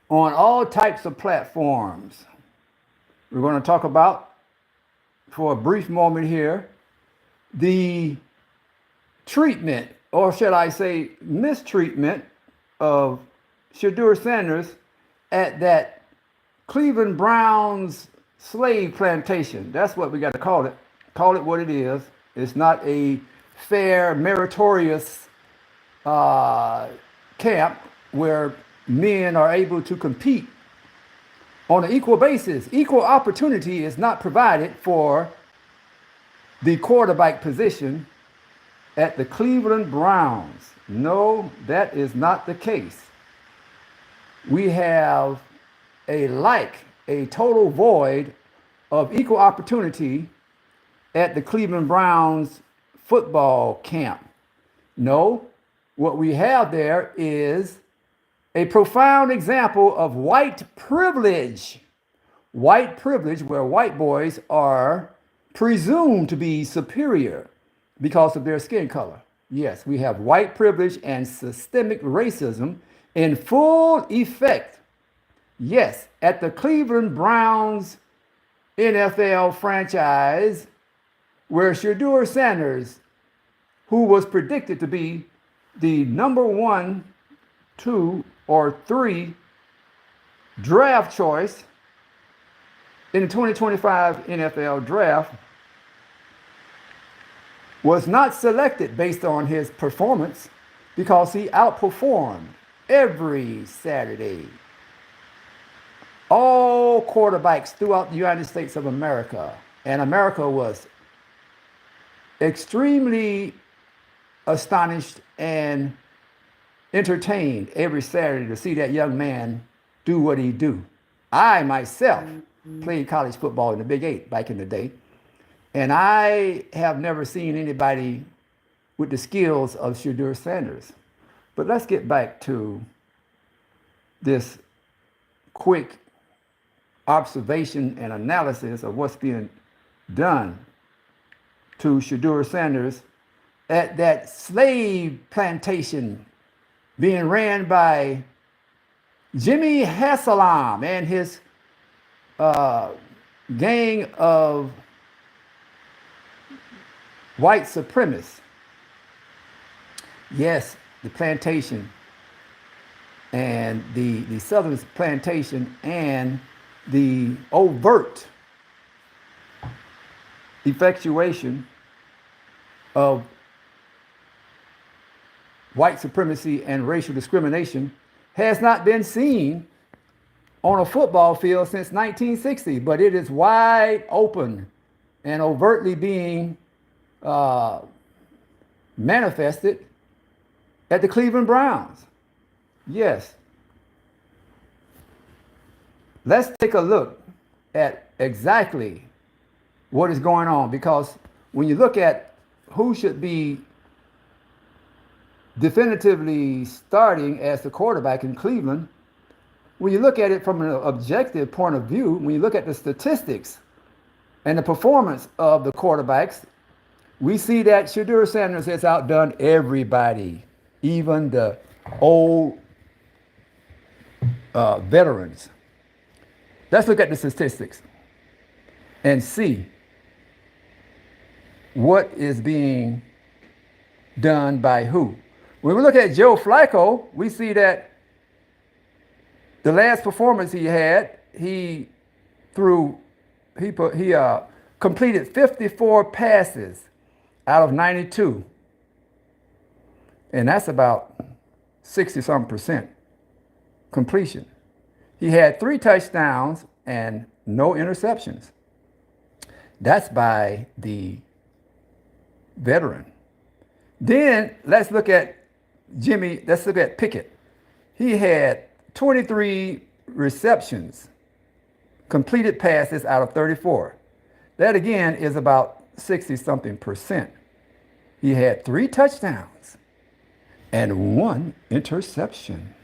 on all types of platforms. We're going to talk about, for a brief moment here, the treatment, or should I say mistreatment, of Sheduer Sanders at that Cleveland Browns slave plantation. That's what we got to call it. Call it what it is. It's not a fair, meritorious camp where men are able to compete on an equal basis. Equal opportunity is not provided for the quarterback position at the Cleveland Browns. No, that is not the case. We have a total void of equal opportunity at the Cleveland Browns football camp. No, what we have there is a profound example of white privilege. White privilege, where white boys are presumed to be superior because of their skin color. Yes, we have white privilege and systemic racism in full effect. Yes, at the Cleveland Browns NFL franchise, where Sheduer Sanders, who was predicted to be the number 1, 2, or 3 draft choice in the 2025 NFL draft, was not selected based on his performance because he outperformed every Saturday all quarterbacks throughout the United States of America. And America was extremely astonished and entertained every Saturday to see that young man do what he do. I myself played college football in the Big Eight back in the day, and I have never seen anybody with the skills of Sheduer Sanders. But let's get back to this quick observation and analysis of what's being done to Sheduer Sanders at that slave plantation being ran by Jimmy HASIAM and his gang of white supremacists. Yes, the plantation and the southern plantation and the overt effectuation of white supremacy and racial discrimination has not been seen on a football field since 1960, but it is wide open and overtly being manifested at the Cleveland Browns. Yes. Let's take a look at exactly what is going on, because when you look at who should be definitively starting as the quarterback in Cleveland, when you look at it from an objective point of view, when you look at the statistics and the performance of the quarterbacks, we see that Sheduer Sanders has outdone everybody, even the old veterans. Let's look at the statistics and see what is being done by who. When we look at Joe Flacco, we see that the last performance he had, he completed 54 passes out of 92. And that's about 60-something% completion. He had 3 touchdowns and no interceptions. That's by the veteran. Then let's look at Pickett. He had 23 receptions, completed passes out of 34. That again is about 60-something%. He had 3 touchdowns and 1 interception.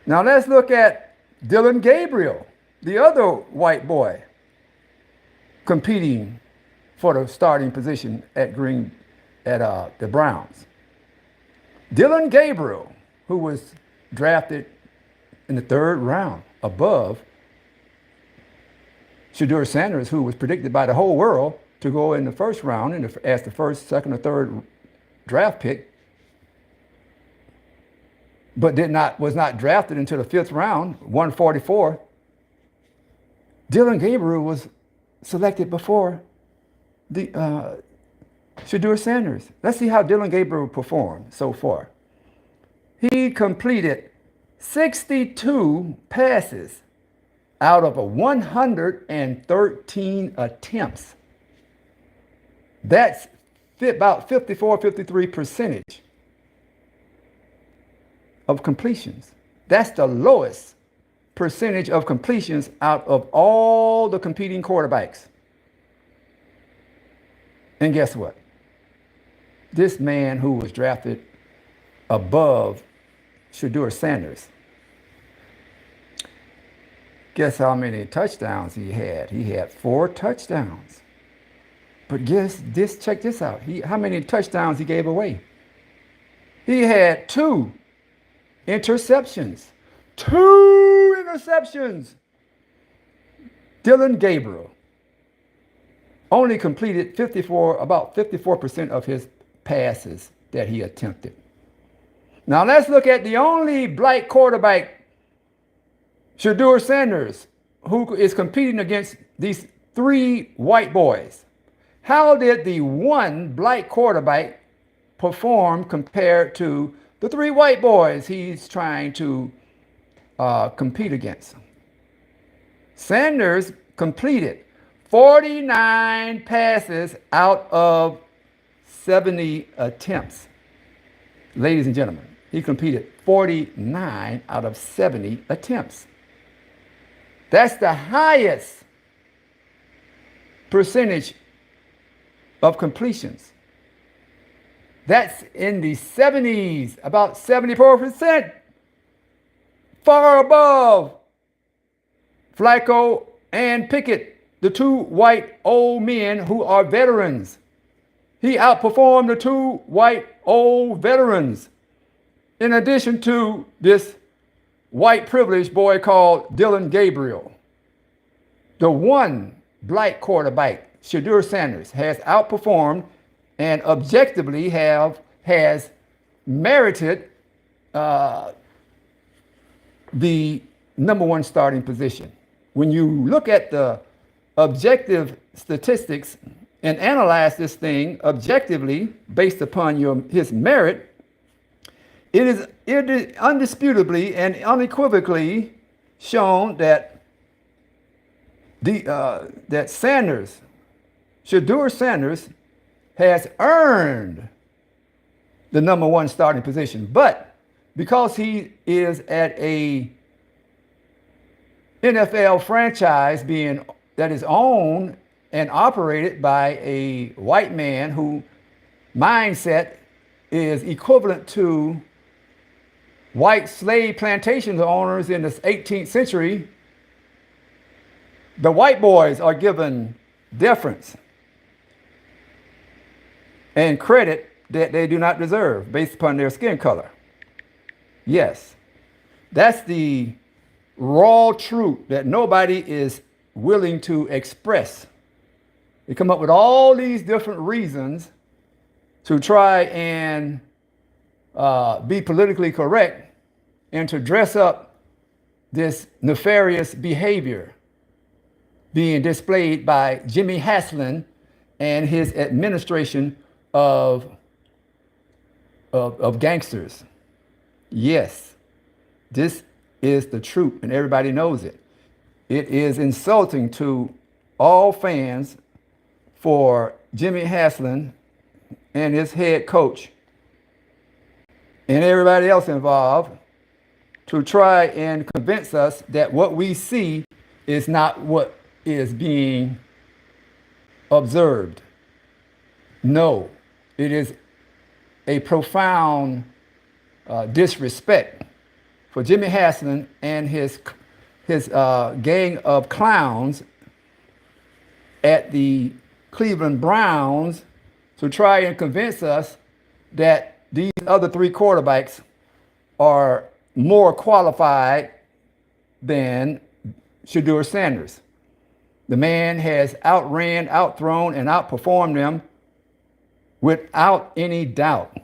Now let's look at Dillon Gabriel, the other white boy competing for the starting position at the Browns. Dillon Gabriel, who was drafted in the third round above Sheduer Sanders, who was predicted by the whole world to go in the first round as the first, second, or third draft pick, but was not drafted until the fifth round, 144. Dylan Gabriel was selected before the Sheduer Sanders. Let's see how Dylan Gabriel performed so far. He completed 62 passes out of 113 attempts. That's about 53% of completions. That's the lowest percentage of completions out of all the competing quarterbacks. And guess what? This man who was drafted above Sheduer Sanders, guess how many touchdowns he had? He had 4 touchdowns. But check this out. How many touchdowns he gave away? He had 2 interceptions. 2 interceptions. Dylan Gabriel only completed about 54% of his passes that he attempted. Now let's look at the only black quarterback, Sheduer Sanders, who is competing against these 3 white boys. How did the one black quarterback perform compared to the 3 white boys he's trying to compete against? Sanders completed 49 passes out of 70 attempts. Ladies and gentlemen, he completed 49 out of 70 attempts. That's the highest percentage of completions. That's in the 70s, about 74%, far above Flacco and Pickett, the 2 white old men who are veterans. He outperformed the 2 white old veterans, in addition to this white privileged boy called Dylan Gabriel. The one black quarterback, Sheduer Sanders, has outperformed and objectively has merited the number 1 starting position. When you look at the objective statistics and analyze this thing objectively based upon his merit, it is undisputably and unequivocally shown that that Sheduer Sanders has earned the number 1 starting position. But because he is at a NFL franchise that is owned and operated by a white man whose mindset is equivalent to white slave plantation owners in the 18th century, the white boys are given deference and credit that they do not deserve based upon their skin color. Yes, that's the raw truth that nobody is willing to express. They come up with all these different reasons to try and be politically correct and to dress up this nefarious behavior being displayed by Jimmy Haslam and his administration of gangsters. Yes, this is the truth, and everybody knows it. It is insulting to all fans for Jimmy Haslam and his head coach and everybody else involved to try and convince us that what we see is not what is being observed. No, it is a profound disrespect for Jimmy Haslam and his gang of clowns at the Cleveland Browns to try and convince us that these other 3 quarterbacks are more qualified than Sheduer Sanders. The man has outran, outthrown, and outperformed them without any doubt.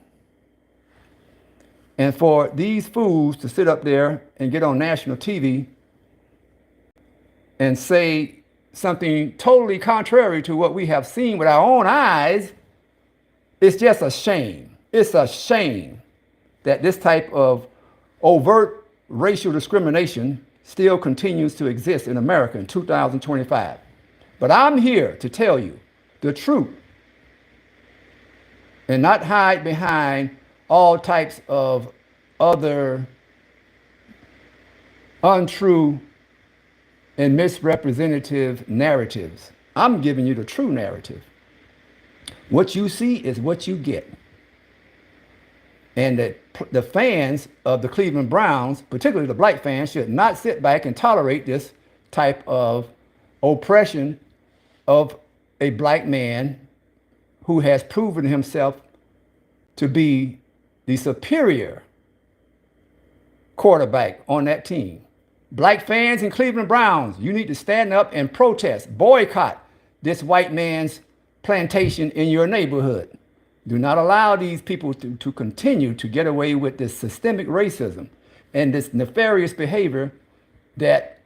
And for these fools to sit up there and get on national TV and say something totally contrary to what we have seen with our own eyes, it's just a shame. It's a shame that this type of overt racial discrimination still continues to exist in America in 2025. But I'm here to tell you the truth and not hide behind all types of other untrue and misrepresentative narratives. I'm giving you the true narrative. What you see is what you get. And the fans of the Cleveland Browns, particularly the black fans, should not sit back and tolerate this type of oppression of a black man who has proven himself to be the superior quarterback on that team. Black fans in Cleveland Browns, you need to stand up and protest, boycott this white man's plantation in your neighborhood. Do not allow these people to continue to get away with this systemic racism and this nefarious behavior that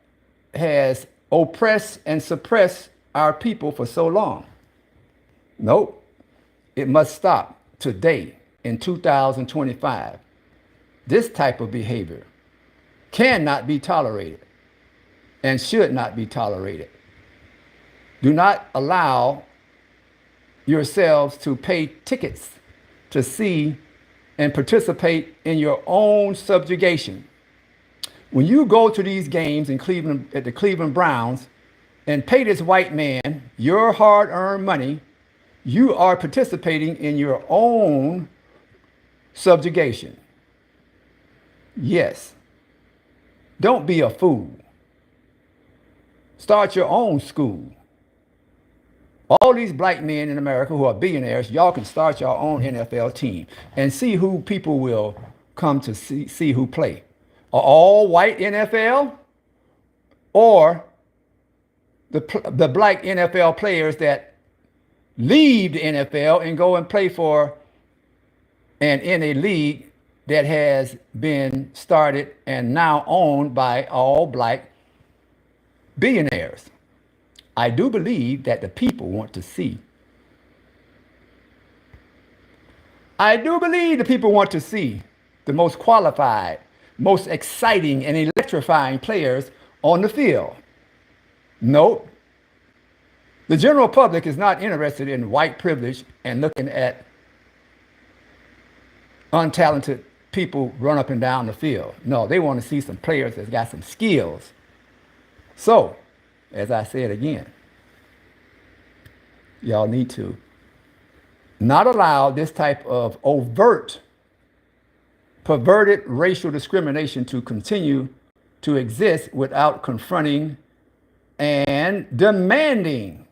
has oppressed and suppressed our people for so long. Nope. It must stop today in 2025. This type of behavior cannot be tolerated and should not be tolerated. Do not allow yourselves to pay tickets to see and participate in your own subjugation. When you go to these games in Cleveland, at the Cleveland Browns, and pay this white man your hard-earned money, you are participating in your own subjugation. Yes. Don't be a fool. Start your own school. All these black men in America who are billionaires, y'all can start your own NFL team and see who people will come to see who play. An all-white NFL or the black NFL players that leave the NFL and go and play for and in a league that has been started and now owned by all black billionaires. I do believe that the people want to see. I do believe the people want to see the most qualified, most exciting and electrifying players on the field. Nope. The general public is not interested in white privilege and looking at untalented people run up and down the field. No, they want to see some players that's got some skills. So, as I said again, y'all need to not allow this type of overt, perverted racial discrimination to continue to exist without confronting and demanding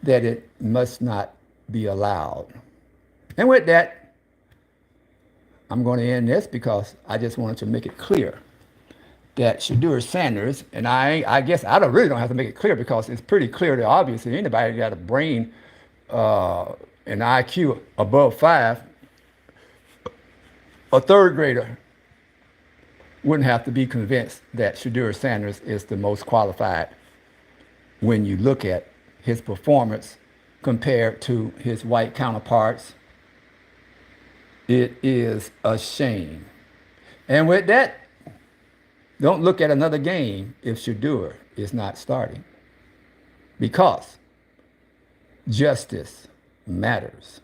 that it must not be allowed. And with that, I'm going to end this because I just wanted to make it clear that Sheduer Sanders, and I guess I really don't have to make it clear because it's pretty clear that obviously anybody got a brain an IQ above 5, a third grader wouldn't have to be convinced that Sheduer Sanders is the most qualified when you look at his performance compared to his white counterparts. It is a shame. And with that, don't look at another game if Sheduer is not starting, because justice matters.